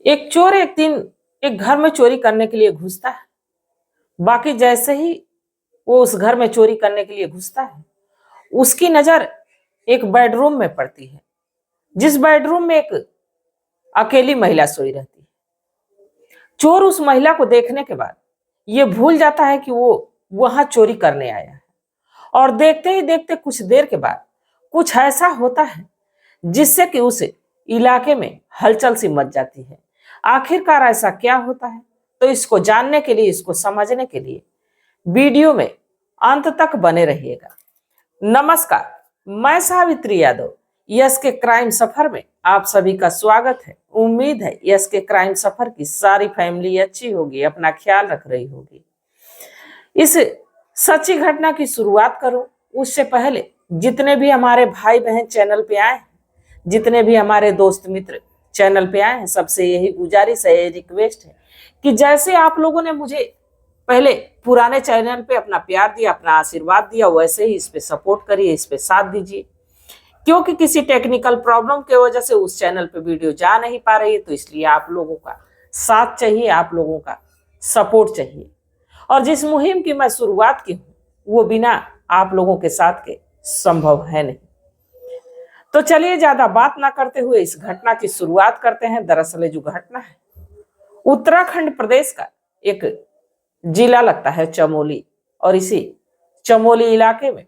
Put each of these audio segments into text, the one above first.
एक चोर एक दिन एक घर में चोरी करने के लिए घुसता है। बाकी जैसे ही वो उस घर में चोरी करने के लिए घुसता है, उसकी नजर एक बेडरूम में पड़ती है, जिस बेडरूम में एक अकेली महिला सोई रहती है। चोर उस महिला को देखने के बाद ये भूल जाता है कि वो वहां चोरी करने आया है। और देखते ही देखते कुछ देर के बाद कुछ ऐसा होता है जिससे कि उस इलाके में हलचल सी मच जाती है। आखिरकार ऐसा क्या होता है, तो इसको जानने के लिए, इसको समझने के लिए वीडियो में अंत तक बने रहिएगा। नमस्कार, मैं सावित्री यादव। यस के क्राइम सफर में आप सभी का स्वागत है। उम्मीद है यस के क्राइम सफर की सारी फैमिली अच्छी होगी, अपना ख्याल रख रही होगी। इस सच्ची घटना की शुरुआत करूं उससे पहले जितने भी हमारे भाई बहन चैनल पे आए हैं, जितने भी हमारे दोस्त मित्र चैनल पे आए हैं, सबसे यही गुजारिश है, रिक्वेस्ट है कि जैसे आप लोगों ने मुझे पहले पुराने चैनल पे अपना प्यार दिया, अपना आशीर्वाद दिया, वैसे ही इस पे सपोर्ट करिए, इस पे साथ दीजिए। क्योंकि किसी टेक्निकल प्रॉब्लम की वजह से उस चैनल पे वीडियो जा नहीं पा रही है, तो इसलिए आप लोगों का साथ चाहिए, आप लोगों का सपोर्ट चाहिए। और जिस मुहिम की मैं शुरुआत की हूँ वो बिना आप लोगों के साथ के संभव है नहीं। तो चलिए ज्यादा बात ना करते हुए इस घटना की शुरुआत करते हैं। दरअसल जो घटना है उत्तराखंड प्रदेश का एक जिला लगता है चमोली, और इसी चमोली इलाके में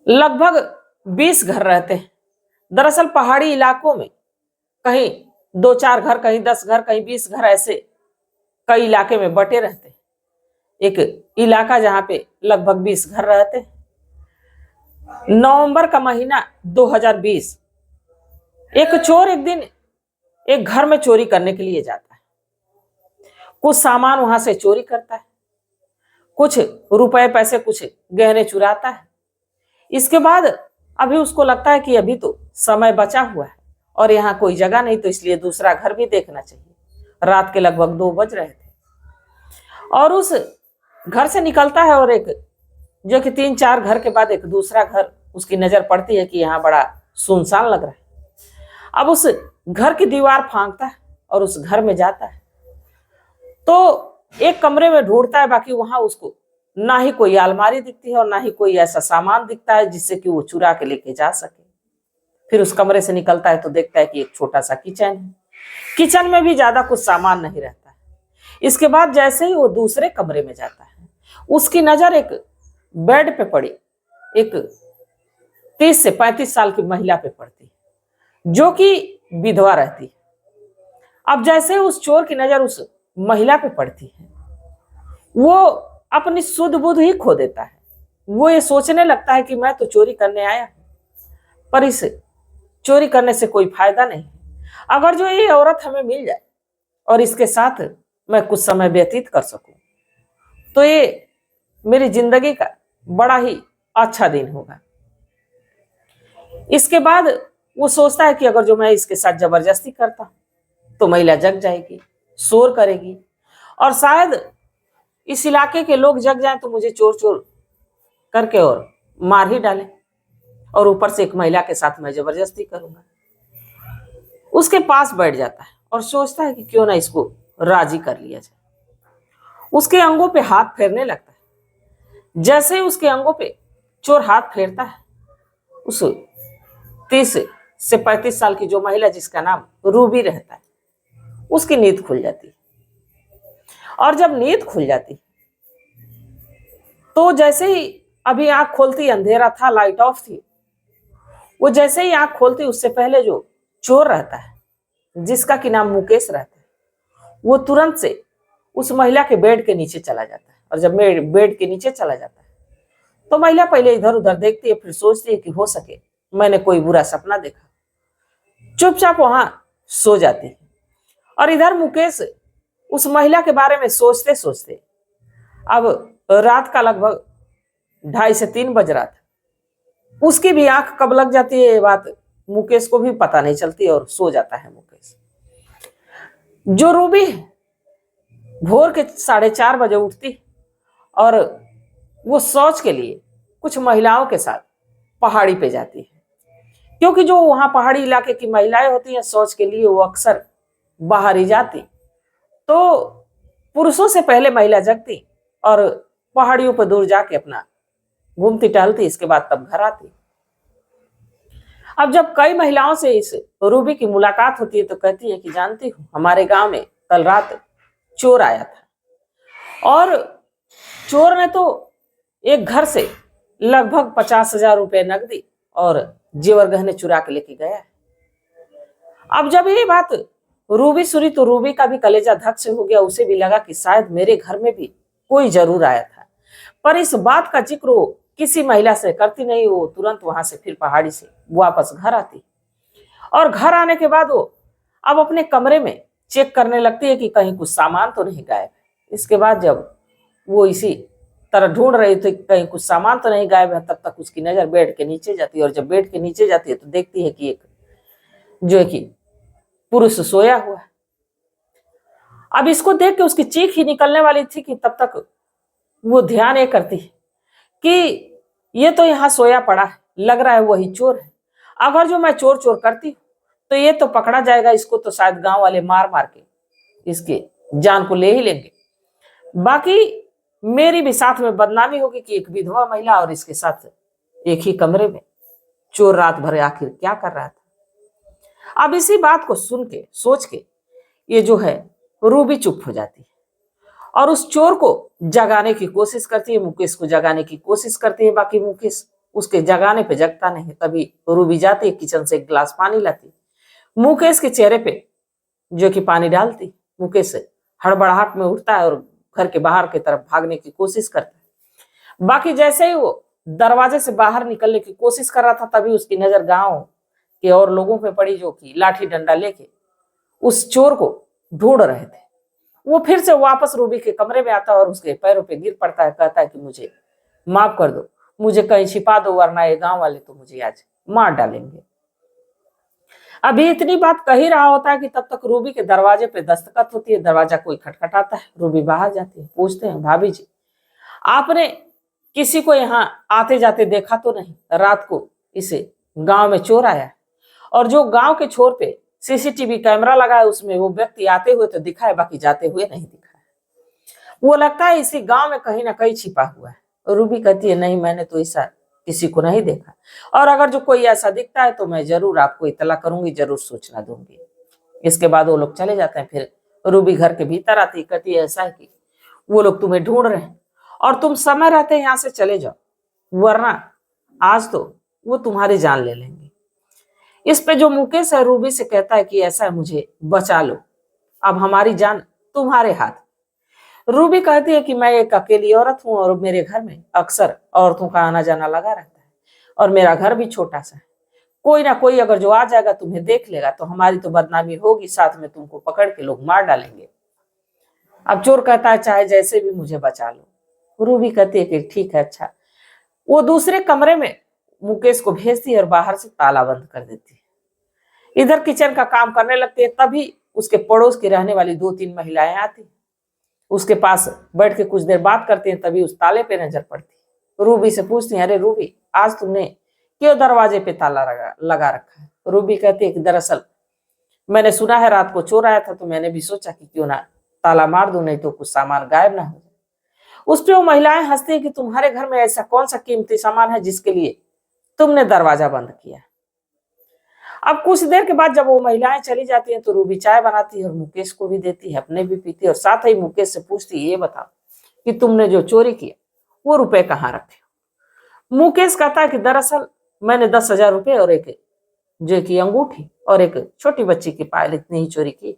लगभग 20 घर रहते हैं। दरअसल पहाड़ी इलाकों में कहीं 2-4 घर, कहीं 10 घर, कहीं 20 घर, ऐसे कई इलाके में बटे रहते हैं। एक इलाका जहां पे लगभग 20 घर रहते हैं। नवंबर का महीना 2020, एक चोर एक दिन एक घर में चोरी करने के लिए जाता है। कुछ सामान वहां से चोरी करता है, कुछ रुपए पैसे, कुछ गहने चुराता है। इसके बाद अभी उसको लगता है कि अभी तो समय बचा हुआ है और यहाँ कोई जगह नहीं, तो इसलिए दूसरा घर भी देखना चाहिए। रात के लगभग 2 बज रहे थे और उस घर से निकलता है, और एक जो कि 3-4 घर के बाद एक दूसरा घर उसकी नजर पड़ती है कि यहाँ बड़ा सुनसान लग रहा है। अब उस घर की दीवार फांकता है और उस घर में जाता है, तो एक कमरे में ढूंढता है, बाकी वहां उसको ना ही कोई अलमारी दिखती है और ना ही कोई ऐसा सामान दिखता है जिससे कि वो चुरा के लेके जा सके। फिर उस कमरे से निकलता है तो देखता है कि एक छोटा सा किचन है। किचन में भी ज्यादा कुछ सामान नहीं रहता है। इसके बाद जैसे ही वो दूसरे कमरे में जाता है, उसकी नजर एक बेड पे पड़ी एक 30 से 35 साल की महिला पे पड़ती है, जो कि विधवा रहती है। अब जैसे ही उस चोर की नजर उस महिला पे पड़ती है, वो अपनी सुध बुध ही खो देता है। वो ये सोचने लगता है कि मैं तो चोरी करने आया हूं, पर इस चोरी करने से कोई फायदा नहीं। अगर जो ये औरत हमें मिल जाए और इसके साथ मैं कुछ समय व्यतीत कर सकूं, तो ये मेरी जिंदगी का बड़ा ही अच्छा दिन होगा। इसके बाद वो सोचता है कि अगर जो मैं इसके साथ जबरदस्ती करता तो महिला जग जाएगी, शोर करेगी, और शायद इस इलाके के लोग जग जाएं तो मुझे चोर चोर करके और मार ही डाले, और ऊपर से एक महिला के साथ मैं जबरदस्ती करूंगा। उसके पास बैठ जाता है और सोचता है कि क्यों ना इसको राजी कर लिया जाए। उसके अंगों पे हाथ फेरने लगता है। जैसे ही उसके अंगों पे चोर हाथ फेरता है, उस 30 से 35 साल की जो महिला, जिसका नाम रूबी रहता है, उसकी नींद खुल जाती है। और जब नींद खुल जाती तो जैसे ही अभी आंख खोलती, अंधेरा था, लाइट ऑफ थी, वो जैसे ही आंख खोलती उससे पहले जो चोर रहता है, जिसका कि नाम मुकेश रहता है, वो तुरंत से उस महिला के बेड के नीचे चला जाता है। और जब बेड के नीचे चला जाता है तो महिला पहले इधर उधर देखती है, फिर सोचती है कि हो सके मैंने कोई बुरा सपना देखा, चुपचाप वहां सो जाती है। और इधर मुकेश उस महिला के बारे में सोचते सोचते, अब रात का लगभग 2:30 से 3 बज रहा था, उसकी भी आंख कब लग जाती है ये बात मुकेश को भी पता नहीं चलती, और सो जाता है मुकेश। जो रूबी भोर के 4:30 बजे उठती और वो शौच के लिए कुछ महिलाओं के साथ पहाड़ी पे जाती है, क्योंकि जो वहां पहाड़ी इलाके की महिलाएं होती हैं शौच के लिए वो अक्सर बाहर ही जाती, तो पुरुषों से पहले महिला जगती और पहाड़ियों पर दूर जाके अपना घूमती टहलती, इसके बाद तब घर आती। अब जब कई महिलाओं से इस रूबी की मुलाकात होती है तो कहती है कि जानती हूँ हमारे गांव में कल रात चोर आया था और चोर ने तो एक घर से लगभग 50,000 रुपए नकदी और जेवर गहने चुरा के लेके गया है। अब जब ये बात रूबी सुनी तो रूबी का भी कलेजा धक से हो गया। उसे भी लगा कि शायद मेरे घर में भी कोई जरूर आया था, पर इस बात का जिक्र वो किसी महिला से करती नहीं। वो तुरंत वहां से फिर पहाड़ी से वापस घर आती और घर आने के बाद वो अब अपने कमरे में चेक करने लगती है कि कहीं कुछ सामान तो नहीं गायब है। इसके बाद जब वो इसी तरह ढूंढ रही थी कहीं कुछ सामान तो नहीं गायब है, तब तक उसकी नजर बेड के नीचे जाती है और जब बेड के नीचे जाती है तो देखती है कि एक जो है कि पुरुष सोया हुआ है। अब इसको देख के उसकी चीख ही निकलने वाली थी कि तब तक वो ध्यान ये करती है कि ये तो यहाँ सोया पड़ा है, लग रहा है वही चोर है। अगर जो मैं चोर चोर करती हूँ तो ये तो पकड़ा जाएगा, इसको तो शायद गांव वाले मार मार के इसके जान को ले ही लेंगे। बाकी मेरी भी साथ में बदनामी होगी कि एक विधवा महिला और इसके साथ एक ही कमरे में चोर रात भर आखिर क्या कर रहा था। अब इसी बात को सुन के सोच के ये जो है रूबी चुप हो जाती है और उस चोर को जगाने की कोशिश करती है, मुकेश को जगाने की कोशिश करती है। बाकी मुकेश उसके जगाने पे जगता नहीं। तभी रूबी जाती है किचन से एक गिलास पानी लाती, मुकेश के चेहरे पे जो कि पानी डालती। मुकेश हड़बड़ाहट में उठता है और घर के बाहर की तरफ भागने की कोशिश करता है। बाकी जैसे ही वो दरवाजे से बाहर निकलने की कोशिश कर रहा था तभी उसकी नजर गांव के और लोगों पे पड़ी जो कि लाठी डंडा लेके उस चोर को ढूंढ रहे थे। वो फिर से वापस रूबी के कमरे में आता है और उसके पैरों पे गिर पड़ता है, कहता है कि मुझे माफ कर दो, मुझे कहीं छिपा दो वरना ये गांव वाले तो मुझे आज मार डालेंगे। अभी इतनी बात कह ही रहा होता है कि तब तक रूबी के दरवाजे पे दस्तखत होती है। दरवाजा कोई खटखटाता है, रूबी बाहर जाती है। पूछते हैं भाभी जी आपने किसी को यहाँ आते जाते देखा तो नहीं? रात को इसे गांव में चोर आया है और जो गांव के छोर पे सीसीटीवी कैमरा लगा है उसमें वो व्यक्ति आते हुए तो दिखा है, बाकी जाते हुए नहीं दिखा है। वो लगता है इसी गांव में कहीं ना कहीं छिपा हुआ है। रूबी कहती है नहीं, मैंने तो ऐसा किसी को नहीं देखा और अगर जो कोई ऐसा दिखता है तो मैं जरूर आपको इतला करूंगी, जरूर सूचना दूंगी। इसके बाद वो लोग चले जाते हैं। फिर रूबी घर के भीतर आती, कहती है ऐसा है कि वो लोग तुम्हें ढूंढ रहे हैं और तुम समय रहते यहाँ से चले जाओ वरना आज तो वो तुम्हारी जान ले लेंगे। इस पे जो मुकेश है रूबी से कहता है कि ऐसा है मुझे बचा लो, अब हमारी जान तुम्हारे हाथ। रूबी कहती है कि मैं एक अकेली औरत हूं और मेरे घर में अक्सर औरतों का आना जाना लगा रहता है और मेरा घर भी छोटा सा है। कोई ना कोई अगर जो आ जाएगा तुम्हें देख लेगा तो हमारी तो बदनामी होगी, साथ में तुमको पकड़ के लोग मार डालेंगे। अब चोर कहता है चाहे जैसे भी मुझे बचा लो। रूबी कहती है कि ठीक है अच्छा। वो दूसरे कमरे में मुकेश को भेजती है और बाहर से ताला बंद कर देती है। इधर किचन का काम करने लगती है। तभी उसके पड़ोस की रहने वाली 2-3 महिलाएं आती, उसके पास बैठ के कुछ देर बात करती हैं। तभी उस ताले पे नजर पड़ती। रूबी से पूछती है अरे रूबी आज तुमने क्यों दरवाजे पे ताला लगा रखा है? रूबी कहती है कि दरअसल मैंने सुना है रात को चोर आया था तो मैंने भी सोचा कि क्यों ना ताला मार दूं, नहीं तो कुछ सामान गायब ना हो जाए। उस पे वो महिलाएं हंसती है कि तुम्हारे घर में ऐसा कौन सा कीमती सामान है जिसके लिए तुमने दरवाजा बंद किया। अब कुछ देर के बाद जब वो महिलाएं चली जाती हैं तो रूबी चाय बनाती है और मुकेश को भी देती है, अपने भी पीती है और साथ ही मुकेश से पूछती है ये बताओ कि तुमने जो चोरी किया वो रुपए कहाँ रखे हो? मुकेश कहता है कि दरअसल मैंने 10,000 रुपए और एक जो की अंगूठी और एक छोटी बच्ची की पायल इतनी ही चोरी की।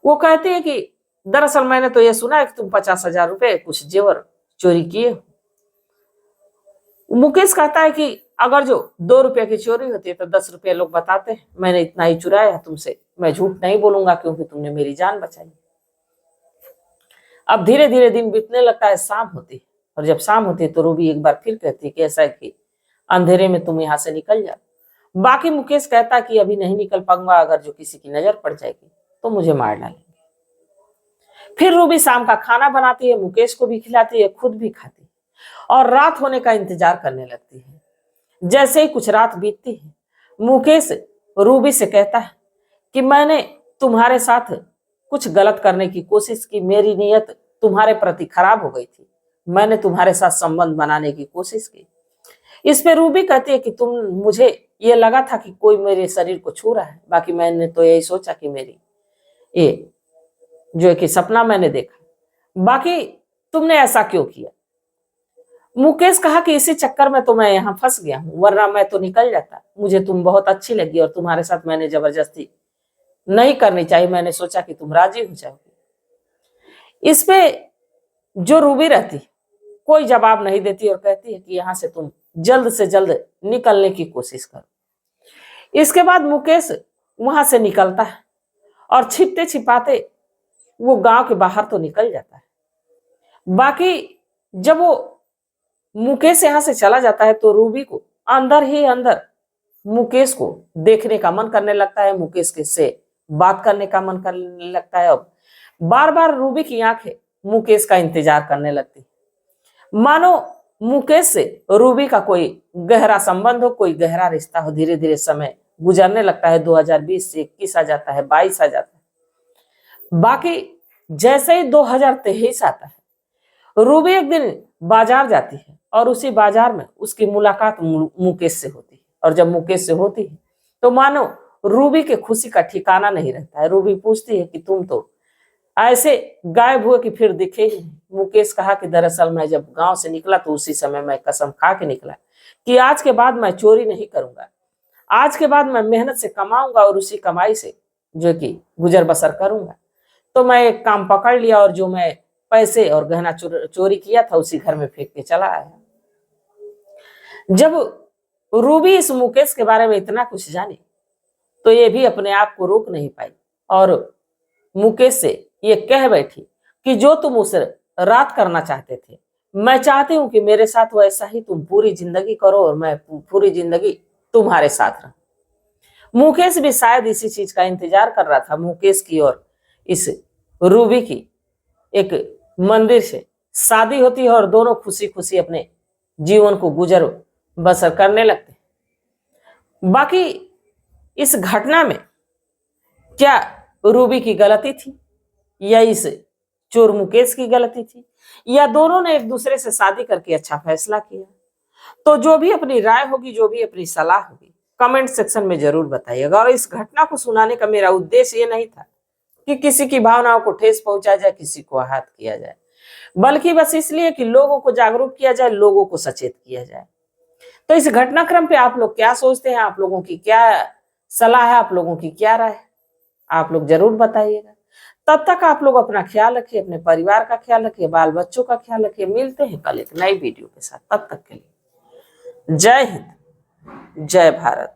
वो कहती है कि दरअसल मैंने तो ये सुना है कि तुम 50,000 रुपए कुछ जेवर चोरी किए हो। मुकेश कहता है कि अगर जो 2 रुपए की चोरी होती है तो 10 रुपए लोग बताते हैं, मैंने इतना ही चुराया तुमसे, मैं झूठ नहीं बोलूंगा क्योंकि तुमने मेरी जान बचाई। अब धीरे धीरे दिन बीतने लगता है, शाम होती है और जब शाम होती है तो रूबी एक बार फिर कहती है कि ऐसा है कि अंधेरे में तुम यहाँ से निकल जाओ। बाकी मुकेश कहता है कि अभी नहीं निकल पाऊंगा, अगर जो किसी की नजर पड़ जाएगी तो मुझे मार डालेंगे। फिर रूबी शाम का खाना बनाती है, मुकेश को भी खिलाती है, खुद भी खाती है और रात होने का इंतजार करने लगती है। जैसे ही कुछ रात बीतती है मुकेश रूबी से कहता है कि मैंने तुम्हारे साथ कुछ गलत करने की कोशिश की, मेरी नीयत तुम्हारे प्रति खराब हो गई थी, मैंने तुम्हारे साथ संबंध बनाने की कोशिश की। इस पे रूबी कहती है कि तुम, मुझे ये लगा था कि कोई मेरे शरीर को छू रहा है, बाकी मैंने तो यही सोचा कि मेरी ये जो है कि सपना मैंने देखा, बाकी तुमने ऐसा क्यों किया। मुकेश कहा कि इसी चक्कर में तो मैं यहाँ फंस गया हूं, वरना मैं तो निकल जाता, मुझे तुम बहुत अच्छी लगी और तुम्हारे साथ मैंने जबरदस्ती नहीं करनी चाहिए, मैंने सोचा कि तुम राजी हो जाओगी। इस पे जो रूबी रहती कोई जवाब नहीं देती और कहती है कि यहां से तुम जल्द से जल्द निकलने की कोशिश करो। इसके बाद मुकेश वहां से निकलता है और छिपते छिपाते वो गांव के बाहर तो निकल जाता है। बाकी जब वो मुकेश यहां से चला जाता है तो रूबी को अंदर ही अंदर मुकेश को देखने का मन करने लगता है, मुकेश के से बात करने का मन करने लगता है। अब बार बार रूबी की आंखें मुकेश का इंतजार करने लगती, मानो मुकेश से रूबी का कोई गहरा संबंध हो, कोई गहरा रिश्ता हो। धीरे धीरे समय गुजरने लगता है, 2020 से 21 आ जाता है, 22 आ जाता है। बाकी जैसे ही 2023 आता है, रूबी एक दिन बाजार जाती है और उसी बाजार में उसकी मुलाकात मुकेश से होती है। और जब मुकेश से होती है तो मानो रूबी के खुशी का ठिकाना नहीं रहता है। रूबी पूछती है कि तुम तो ऐसे गायब हुए कि फिर दिखे ही नहीं। मुकेश कहा कि दरअसल मैं जब गांव से निकला तो उसी समय मैं कसम खा के निकला कि आज के बाद मैं चोरी नहीं करूंगा, आज के बाद मैं मेहनत से कमाऊंगा और उसी कमाई से जो कि गुजर बसर करूंगा। तो मैं एक काम पकड़ लिया और जो मैं पैसे और गहना चोरी किया था उसी घर में फेंक के चला आया। जब रूबी इस मुकेश के बारे में इतना कुछ जानी तो ये भी अपने आप को रोक नहीं पाई और मुकेश से ये कह बैठी कि जो तुम उस रात करना चाहते थे, मैं चाहती हूं कि मेरे साथ वैसा ही तुम पूरी जिंदगी करो और मैं पूरी जिंदगी तुम्हारे साथ रहूं। मुकेश भी शायद इसी चीज का इंतजार कर रहा था। मुकेश की और इस रूबी की एक मंदिर से शादी होती है और दोनों खुशी खुशी अपने जीवन को गुजर बसर करने लगते। बाकी इस घटना में क्या रूबी की गलती थी या इस चोर मुकेश की गलती थी, या दोनों ने एक दूसरे से शादी करके अच्छा फैसला किया? तो जो भी अपनी राय होगी, जो भी अपनी सलाह होगी, कमेंट सेक्शन में जरूर बताइएगा। और इस घटना को सुनाने का मेरा उद्देश्य ये नहीं था कि किसी की भावनाओं को ठेस पहुंचाया जाए, किसी को आहत किया जाए, बल्कि बस इसलिए कि लोगों को जागरूक किया जाए, लोगों को सचेत किया जाए। तो इस घटनाक्रम पे आप लोग क्या सोचते हैं, आप लोगों की क्या सलाह है, आप लोगों की क्या राय है, आप लोग जरूर बताइएगा। तब तक आप लोग अपना ख्याल रखिए, अपने परिवार का ख्याल रखिए, बाल बच्चों का ख्याल रखिए। मिलते हैं कल एक नई वीडियो के साथ, तब तक के लिए जय हिंद, जय भारत।